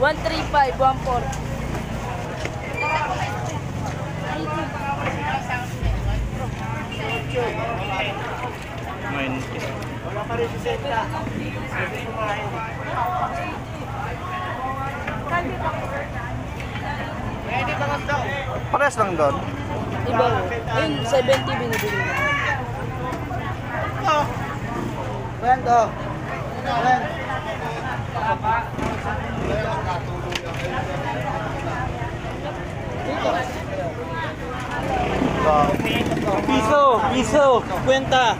135, 140. Wala pa rin si Senta. Pares lang doon. Iba mo. Yun, 70 binibili mo. Kwento. Piso, kwenta.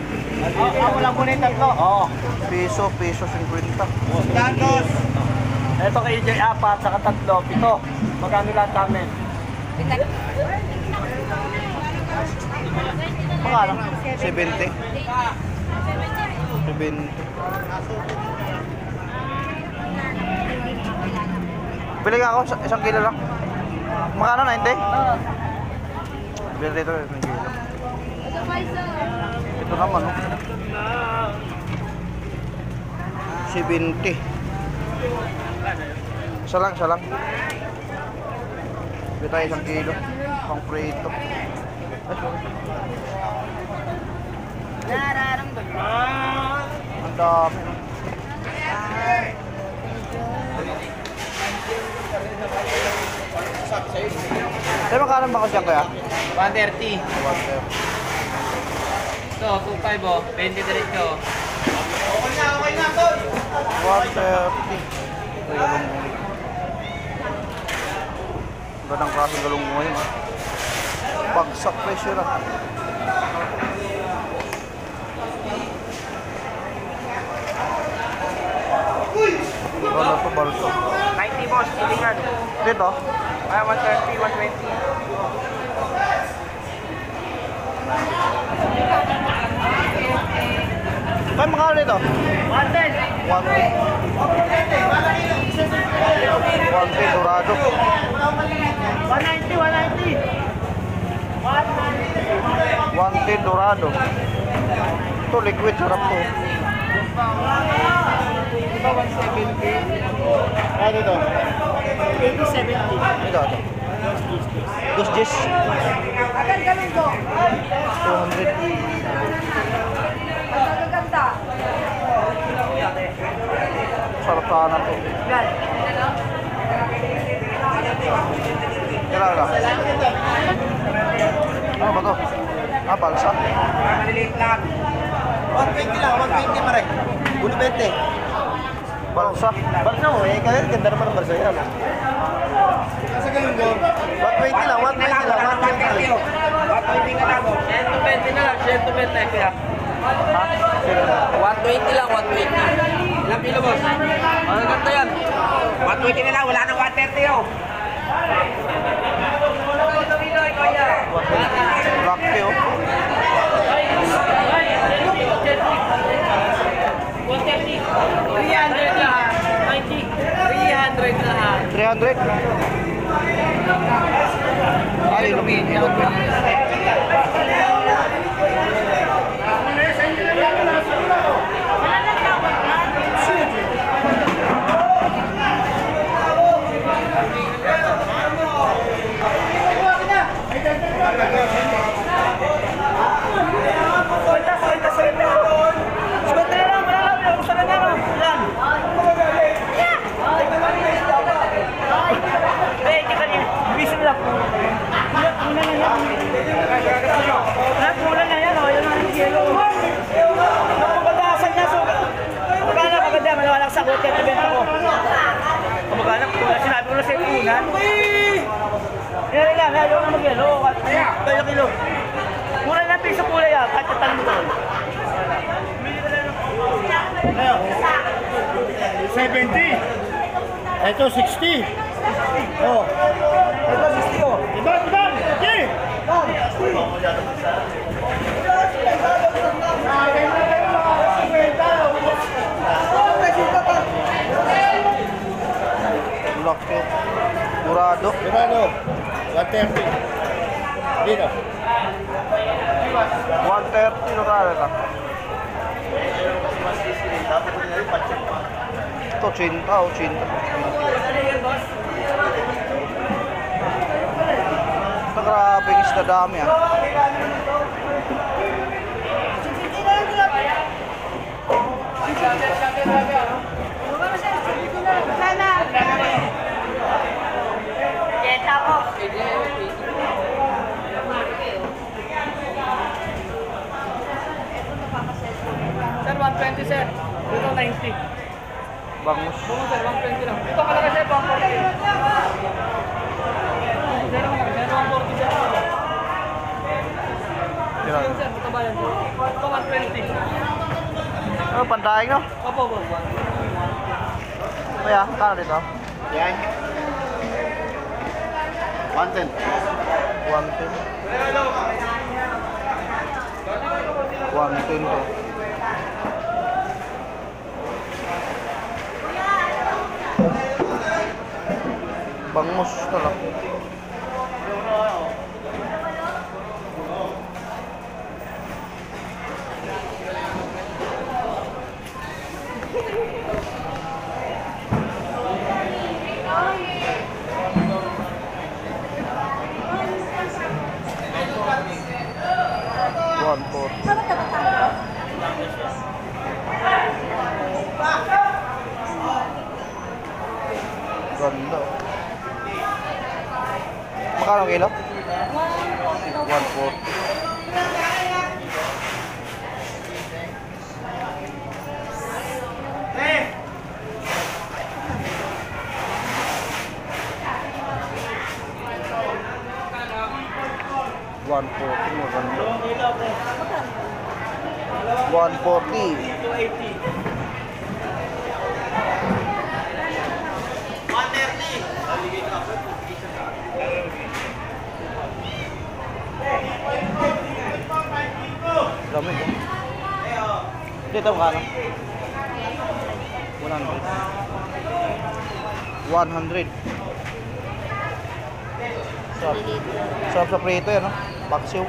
Wala po na yung tatlo. Oo. Piso 50. Datos. Ito kay EJ 4, saka 3, 7. Magkano lahat namin? Pangalan? 70. 70. Bili nga ako, 1 kilo lang. Magkano na, hindi? Oo. Bili dito, 1 kilo. Ito naman, oh. 70. Isa lang. Bili tayo 1 kilo. Pang prito. Ang dami. Tayo magkano ba ko siya kaya? 130. 130. Ito, 25 oh. 20 diretso. Okay na, tol. 130. Ito yung galunggong. Ganang klaseng galunggong ngayon. Bagsak presyo na. Ano to, balso? 90 boss, silingan. Dito? Ay, 130, 120. Kaya magkano dito? 110. 110. 110 dorado. 190, 190. 110 dorado. Ito liquid, sarap to. Ito, 170. Ano ito? 80-70. Ito. Dos jis. 200. Sarap sana to. Kailan lang? Ano ba to? Ah, balsa. Maliliit lang. 120 lang, 120 pa rin. 120. Balsa. Balsa mo eh, kaya ganda naman ng balsa yan. Kasi ganun ko. 120 lang, 120 lang, 120 lang. 120 na lang. 120 na lang, 120 kaya. Ha? 120 lang, 120. Ilang kilo boss? Ang ganda yan. 120 na lang, wala nang 130 oh. Laki oh. 300 lahat. 300 lahat. 300? Ay, ilog. Sa hotel event ako. Kumagana ko na sinabi ko na sa ipunan. Yan lang, ayaw na mag-yelo. Kaya kilo. Mura lang piso pula yan, kahit tatanong mo doon. 70. Ito 60. Oh. Ito 60 oh. Iba. Okay. Laki. Dorado. 130. Dito. 130 dorado ka. Ito, 80 o 80. Grabe isda dami ah. Sir, 120 sir. Dito 90. Bangus. Oo sir, 120 lang. Ito kalaki sir, 140. Sir, 140 sir. Yan. Sir, mataba yan sir. Ito 120. Ano, pandaing no? Opo, boss. Kaya, kano dito? Yan. 110. 110. 110 to. Bangus to lang. One four. Ganda. Magkano kilo? 140. One forty maganda. 140. 280. Lamig eh. Dito magkano? 100. 100. Sarap. Sarap sa prito yan, no? Paksiw.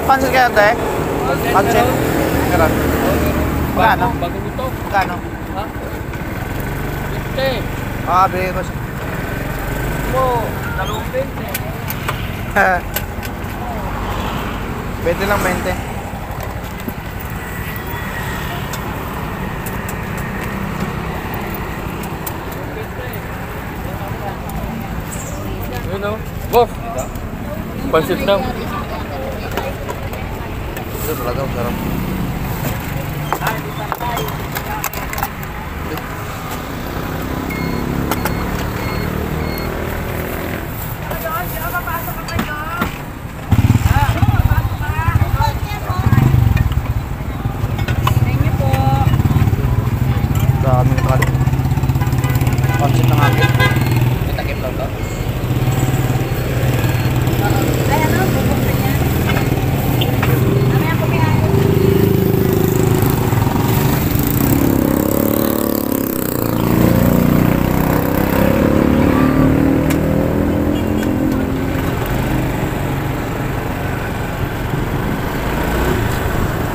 Pansit kaya te? Pansit? Meron. Magkano? Bago ito. Magkano? Ha? 50. Ah, bigay ko siya. Mo, 20. 20 lang, 20. Yun o. Boss. Pansit na. Ito talaga, sarap. Daming kanin. Pansit ng akin. Takip lang to.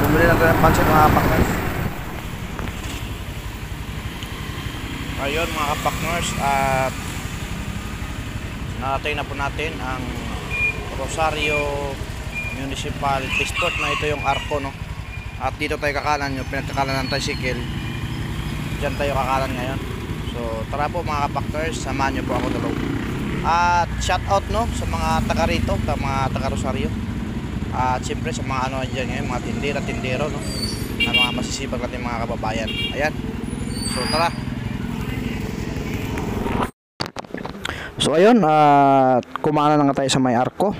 Bumili na tayo ng pansit mga partners. Ayun mga kapakners, at naratay na po natin ang Rosario Municipal Sport na ito yung Arco, no? At dito tayo kakanan, yung pinagkakalan ng tricycle. Diyan tayo kakanan ngayon. So tara po mga kapakners, samahan nyo po ako dalaw. At shout out, no, sa mga taga rito, sa mga taga Rosario. At siyempre sa mga ano dyan ngayon, mga tindera-tindero, no, na mga masisipag natin mga kababayan. Ayan. So tara. So ayun, kumana na nga tayo sa may Arco.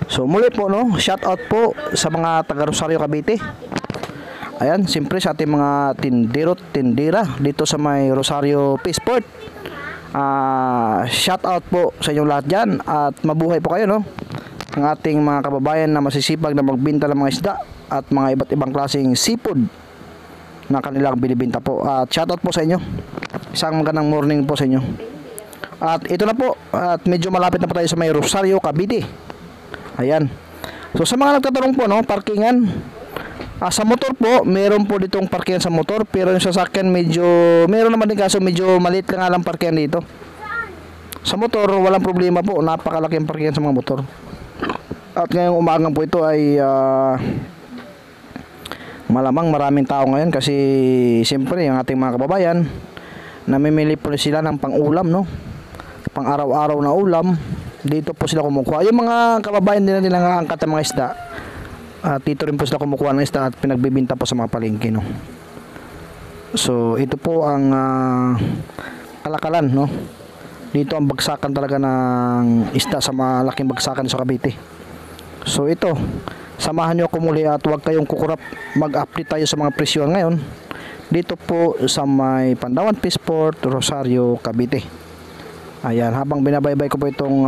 So muli po, no, shout out po sa mga taga Rosario, Cavite. Ayan, siyempre sa ating mga tindera dito sa may Rosario Peaceport. Shout out po sa inyong lahat dyan, at mabuhay po kayo, no, ang ating mga kababayan na masisipag na magbinta ng mga isda at mga iba't ibang klaseng seafood na kanilang binibinta po. At shout out po sa inyo. Isang magandang morning po sa inyo. At ito na po, at medyo malapit na po tayo sa may Rosario, Cavite. Ayan. So sa mga nagtatanong po, no, parkingan, sa motor po, meron po ditong parkingan sa motor, pero yung sasakyan medyo, meron naman din, kaso medyo maliit ka nga lang parkingan dito. Sa motor, walang problema po, napakalaki ang parkingan sa mga motor. At ngayong umagang po ito ay malamang maraming tao ngayon, kasi siyempre yung ating mga kababayan, namimili po sila ng pang-ulam, no, pang araw-araw na ulam. Dito po sila kumukuha. Yung mga kababayan din nila nangangkat ng mga isda, dito rin po sila kumukuha ng isda at pinagbibinta po sa mga palengke, no. So ito po ang kalakalan, no. Dito ang bagsakan talaga ng isda, sa malaking bagsakan sa Cavite. So ito, samahan nyo ako muli at huwag kayong kukurap. Mag-update tayo sa mga presyon ngayon dito po sa may Pandawan Peaceport, Rosario, Cavite. Ayan, habang binabaybay ko po itong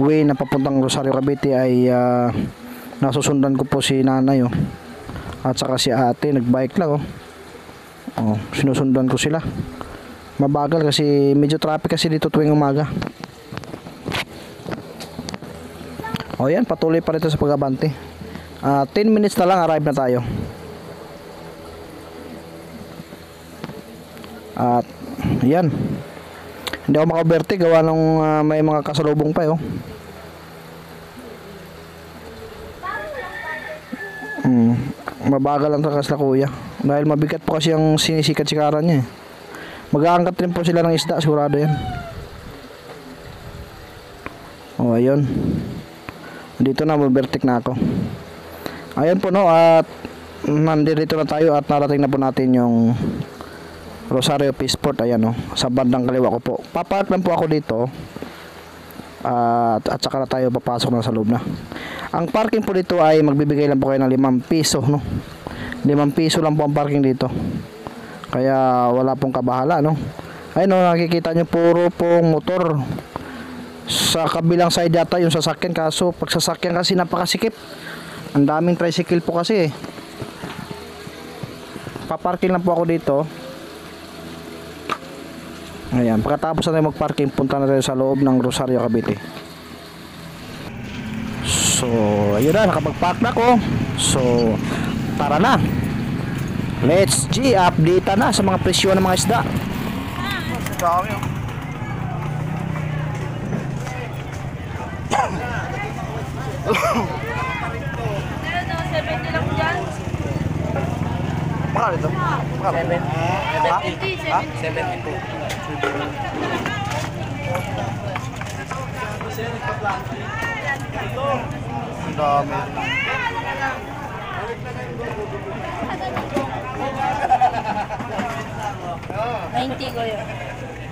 way na papuntang Rosario, Cavite, ay nasusundan ko po si nanay, oh, at saka si ate, nagbike lang, sinusundan ko sila. Mabagal kasi medyo traffic kasi dito tuwing umaga. Yan, patuloy pa rito sa pag-abante. 10 minutes na lang, arrive na tayo. At yan, hindi ako makaberte gawa nung may mga kasalubong pa, mabagal lang talaga sila kuya, dahil mabigat po kasi ang sinisikat-sikaran niya. Mag-aangkat rin po sila ng isda, sigurado yan. Ayun, dito na, mabertik na ako. Ayun po, no, at nandito na tayo at narating na po natin yung Rosario Peaceport. Ayan, no, sa bandang kaliwa ko po. Papark lang po ako dito, at saka na tayo papasok na sa loob na. Ang parking po dito ay magbibigay lang po kayo ng 5 piso, no. 5 piso lang po ang parking dito. Kaya wala pong kabahala, no. Ayun, no, nakikita nyo puro pong motor. Sa kabilang side yata yung sasakyan, kaso pag sasakyan kasi napakasikip. Ang daming tricycle po kasi, paparking lang po ako dito. Ayan, pagkatapos na tayo magparking, punta na tayo sa loob ng Rosario, Cavite. So, ayun na, nakapag-pack na ko. So, tara na. Let's update na sa mga presyo ng mga isda. Dami oh. Meron ako 70 lang dyan. Makakali ito? Makakali? 70, Ha? 70. Ang dami. Ninety ko yun.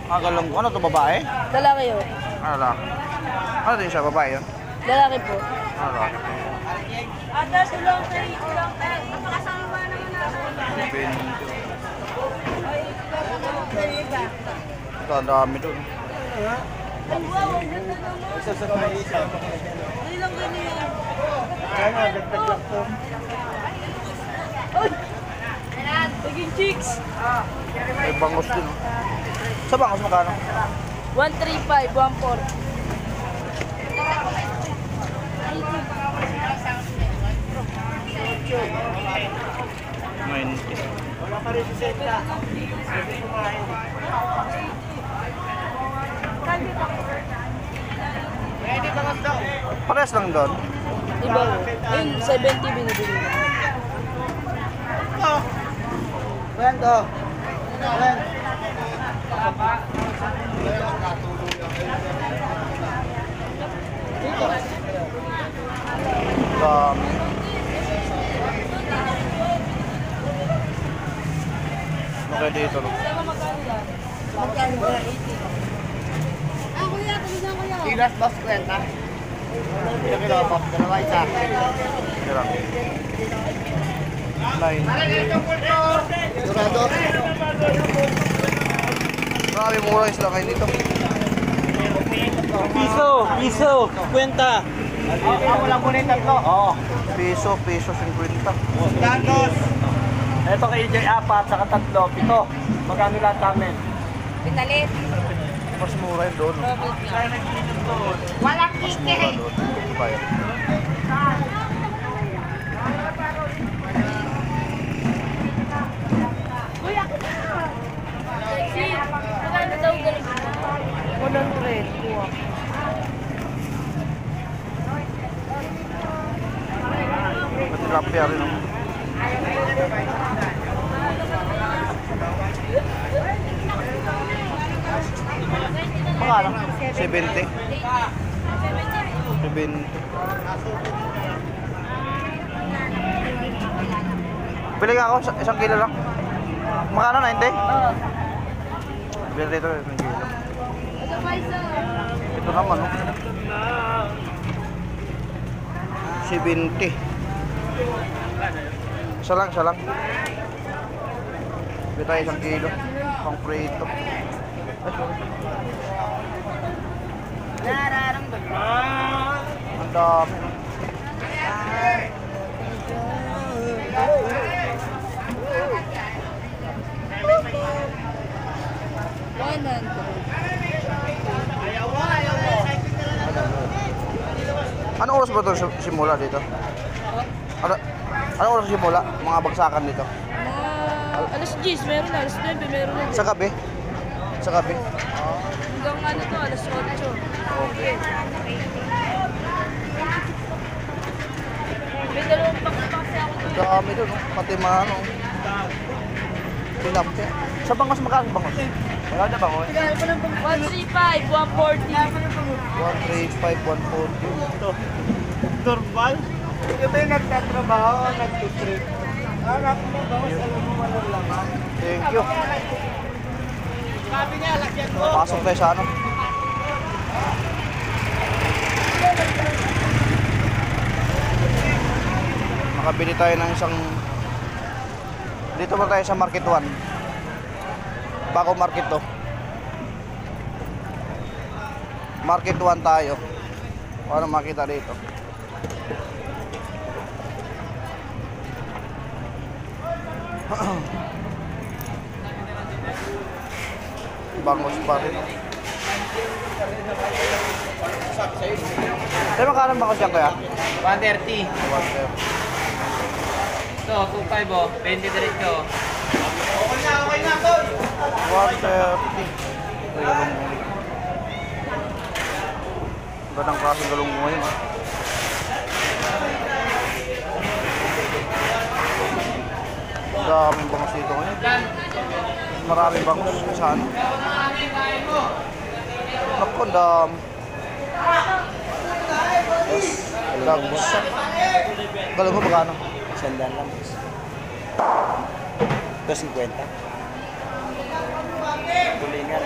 Kagalong ko. Ano ito, babae? Lalaki yun. Ano lang? Ano din siya, babae yun? Lalaki po. Ano lang? Ate, tulong kayo. Tulong kayo. Napakasama naman natin. Ito, ang dami doon. Ay, wow. Ang ganda naman. Isa sa mga isa. Ay, lang ganyan. Kaya dagdag to. Uy! Naging chicks. May bangos din. Oh. Sa bangos magkano? 135, 140. Wala pa rin si Seta. Parehas lang doon. Iba yun. Ayun, 70 binibili. Kwento. Dami. Okay dito. Sama magkano lang? Magkano ba? 80. Ah, kuya, tabisan kuya. Ilas boss kwenta. Ilang kilo po? Dalawa isa. Kira. 9. Sigurado. Marami mura isla kayo dito. Piso, kwenta. Wala muna yung tatlo. Oo. Piso, 50. Tantos. Ito kay EJ 4, saka 3, 7. Magkano lahat namin? Pinalit. Mas mura yun doon. Walang Mas mura doon. Ito ba yun? Kuya! Sexy! Magkano daw ganun? 100. Kuha. Pati rapia rin. Oh. Magkano? 70. 70. Bili nga ako, isang kilo lang. Magkano, 90? Oo. Bili dito, isang kilo. Ito pa isa. Ito naman, oh. 70. Isa lang, isa lang. Bili tayo isang kilo. Pang prito. Ang dami. Anong oras ba ito simula dito? Anong oras simula? Mga bagsakan dito? Alas 10, meron na. Alas 9, meron na. Sa gabi? Sa gabi? Hanggang ano to, alas 8. Okay. May dalawang pakita kasi ako doon. Dami doon, no? Pati mga ano. Tilapia. Sa bangos magkano sa bangos? Wala na bangos? 135, 140. 135, 140. Normal? Ikaw ba yung nagtatrabaho o nagtitrip? Anak mo, bangos alam mo walang laman. Thank you. Sabi niya, lagyan ko. Pasok tayo sa ano. Nakabili tayo ng isang... Dito ba tayo sa Market 1? Bago Market 2. Market 1 tayo. Paano makita dito? Bangos pa rin. Tayo magkano ba kasi kuya? 130. 130. Ito, 2.5 oh. 20 diretso. Okay na, tol. 130. Galong mo. Gandang klaseng galong mo yun. Daming bangus dito ngayon. Maraming bangus sa ano. Naku, Dagos. Galong mo magkano? Sandal lang. Ito 50. Tulingan.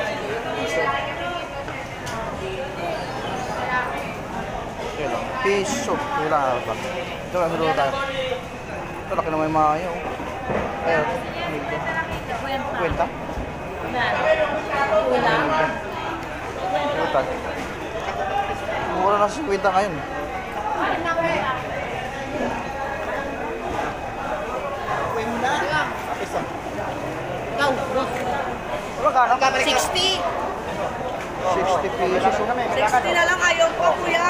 Piso. Kailangan na ba? Ito lang sa tayo. Ito laki naman yung mga ayaw. Ayun. Kwenta? Kwenta. Mura na sa kwenta ngayon. Ikaw, boss. Magkano? 60. 60 pesos. 60 na lang ayaw pa, kuya.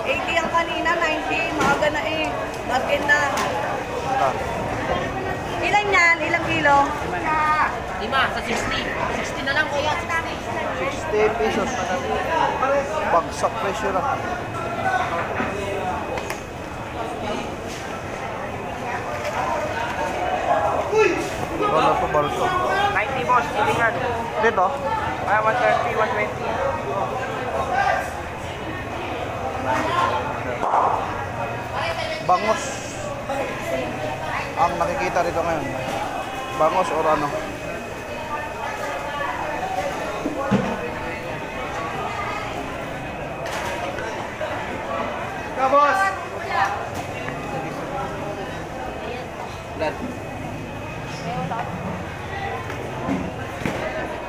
80 ang kanina, 90. Maaga na eh. Market na. Ilan yan? Ilang kilo? 5 sa 60. 60 na lang, kuya. 60 pesos. Bagsak presyo na. Ano to balso? 90 boss, tulingan. Dito? Ay, 130, 120. Bangos. Ang nakikita rito ngayon. Bangos or ano? Ikaw, boss.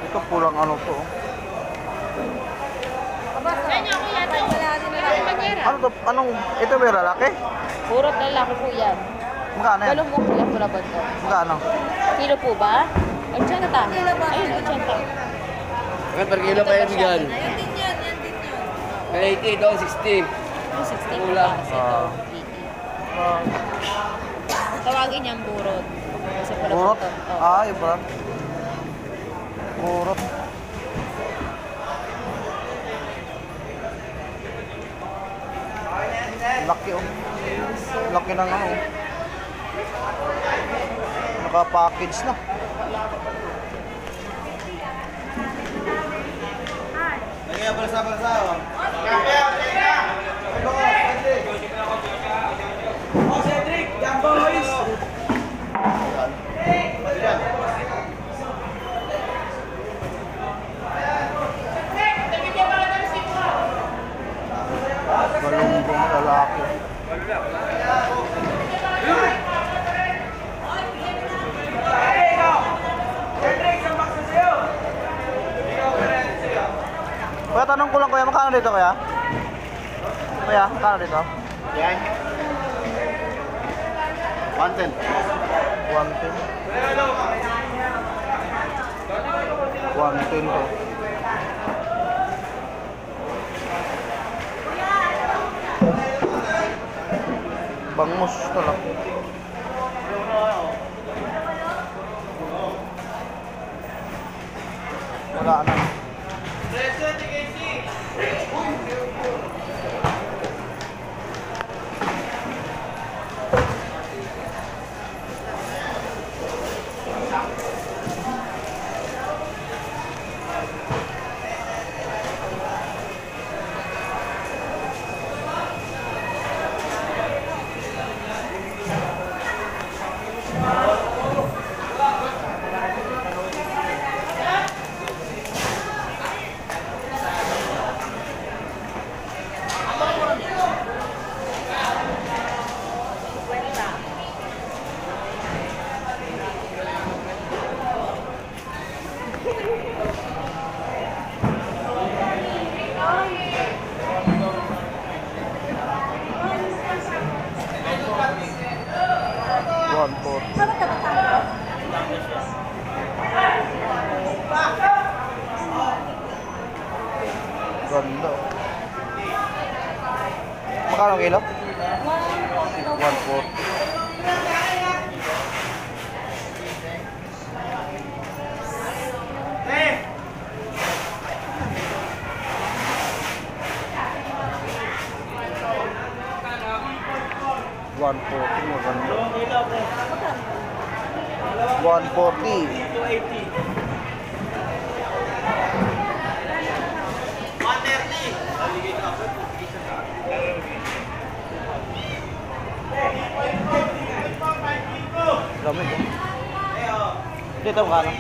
Ito pulang ano to. Ano to? Anong? Ito may lalaki? Puro lalaki po yan. Magkano yan? Balong mo po yan, pula ba ito? Magkano? Kilo po ba? 80. Ayun, 80. Per kilo pa yan, Miguel. Yan din yan, yan din yan. Kaya 80 daw, 60. Yung 60 po Pula. kasi ito, 80. Tawagin niyang burot. Kasi pula po Burot? ito. Oo. Ah, iba. Burot. Laki oh. Laki ng ano. Naka-package na. Lagyan, balsa. Oh, Cedric, yan boys. Galunggong lalaki. Kuya, tanong ko lang kuya, magkano dito kuya? Kuya, magkano dito? Yan. 110. 110. 110 to. Bangus talaga. Wala na. One, four. Ganda. Magkano kilo? 140. 140. Maganda. 140. 130. Dami ko. Dito magkano?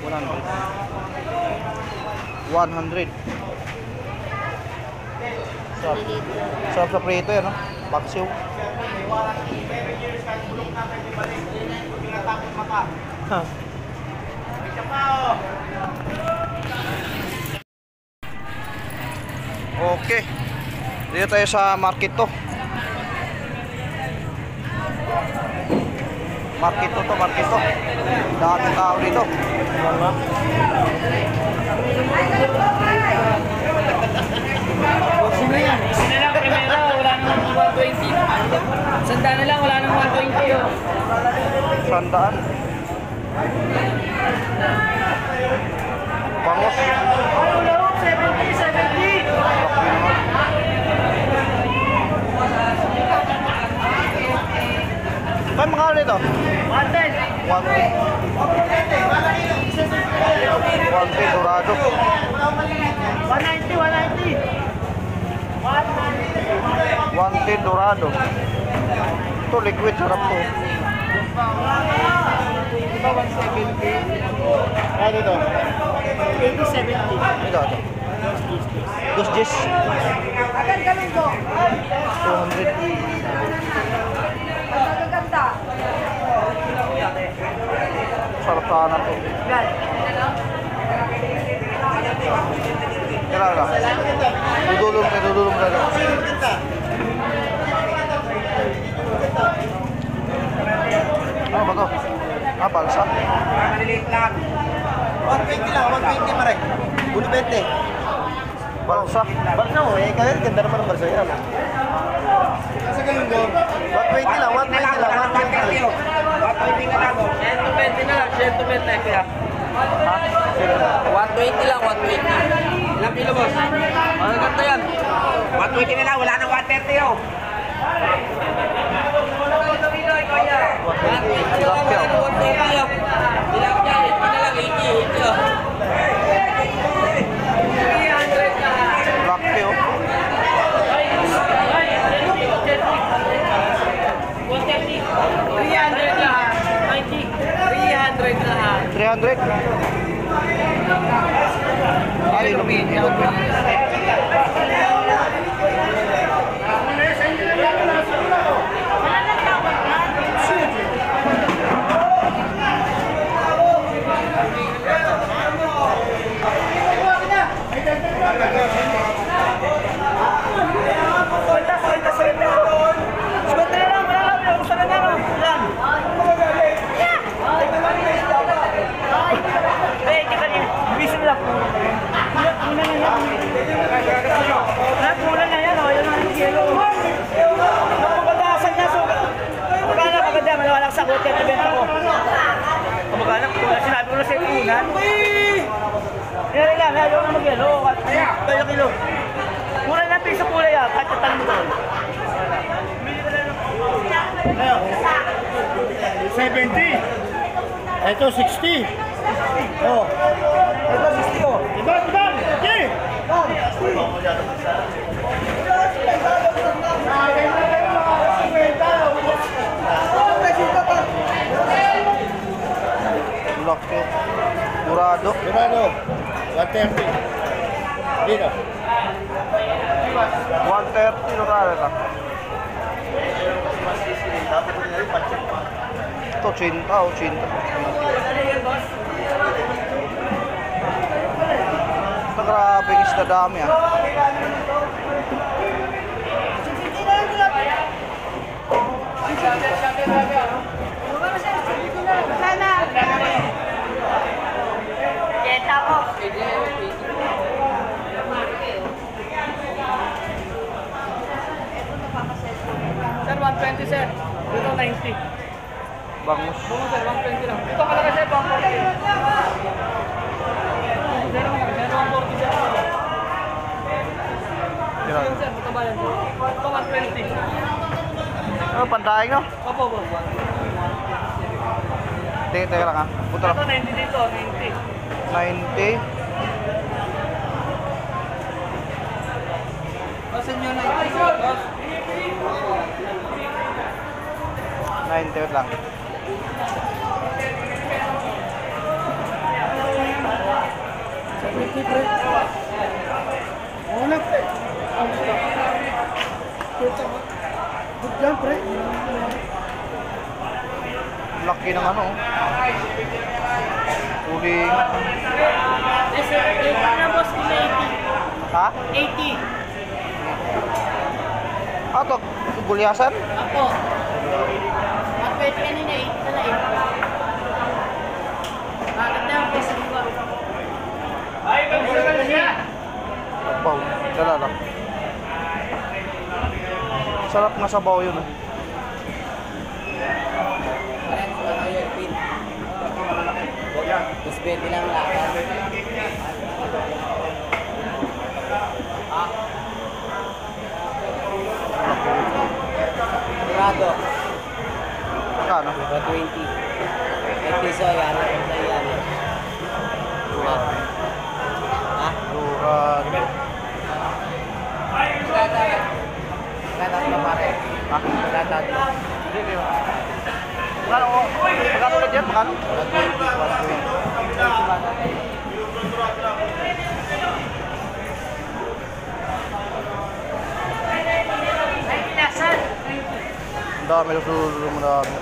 100. 100. Sarap sa prito yan, no? Paksiw. Ha. Okay. Dito tayo sa market to. Market to. Daming tao dito. Sino lang primera, wala namang 120. Sanda na lang, wala namang 120 yun. Sandaan. Pangos. 70. May mga ano ito? 110. 110 dorado. 190. 110 dorado. Ito liquid, sarap to. Ito 170. Ano ito? 80-70. Ito. Dos G's. 200. Sarap sana to. Kailangan. Dudulong na lang. Ano ba to? Balsa. Maliliit lang. 120 lang, 120 Marek. Bulo 20. Balsa. Balsa mo eh, kaya ganda naman ang balsa yan. Kasi ganun go. 120 lang, 120 lang, 120. 120 na lang. 120 na lang, 120 kaya. 120 lang, 120. Ilang kilo, boss? Ano ganda yan? 120 na lang, wala nang 130 oh. 300. Ay, Mura na piso kulay ah, kahit tatanong mo. 70. Ito 60. Oh. Ito 60 oh. Ibang. Okay. laki. Dorado. 130. Dito. 130 dorado lang. Ito, 80. Grabe ang isda dami ah. sir. Ito 90. Bangus. Bungo sir, 120 lang. Ito kalaki sir, 140. Sir, kalaki sir, 140 sir. Ito sir, mataba yan sir. Ito 120. Ano, pantaing no? Opo, opo. Teka lang ha. Puto lang. Ito 90 dito, 90. 90. Asan nyo 90 sir? 90 wait lang. Wala, pre. Diyan, pre. Laki ng ano. Uling. Yes, sir. 80 na boss, 80. Ha? 80. Ato, gulyasan? Apo. 120 kanina, 80 na lang. Bakit na ang peso ba? Sabaw. Dala lang. Sarap na sabaw yun eh. Mas pwede lang lakad. Sigurado. Magkano? 20. 8 piso yan. Yan. Ha? Duran. Tatlo pare. Ha? Tatlo. Magkano? Magkano ulit yan? Magkano? 20. Ang dami na sulo mo dami.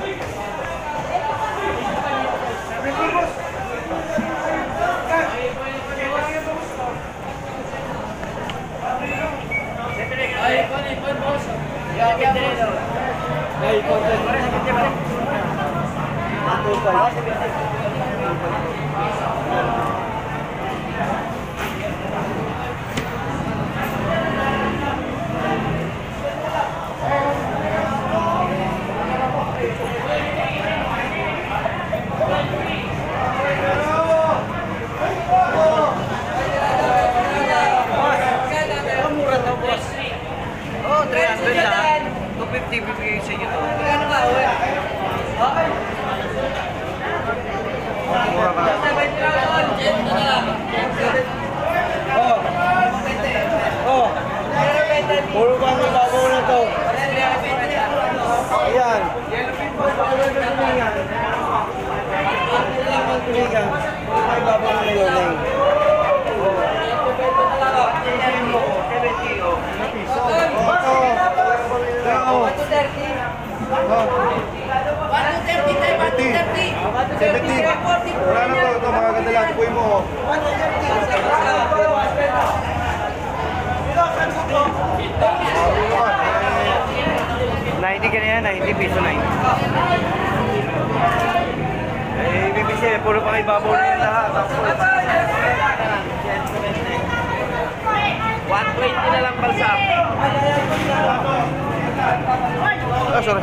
Oh, 300 lang. 250 bibigay sa inyo. Ano ba? Okay. Mura na lang. Oh. Puro kami babaw na to. Ayan. Ay, babaw na yun. Wala na to, ito mga ganda lang, ipuin mo. Ganyan, 90 piso 90. Eh, ibig sabihin, puro pa kayo babaw na yun lahat. 120 na lang palsa. Ah, sorry.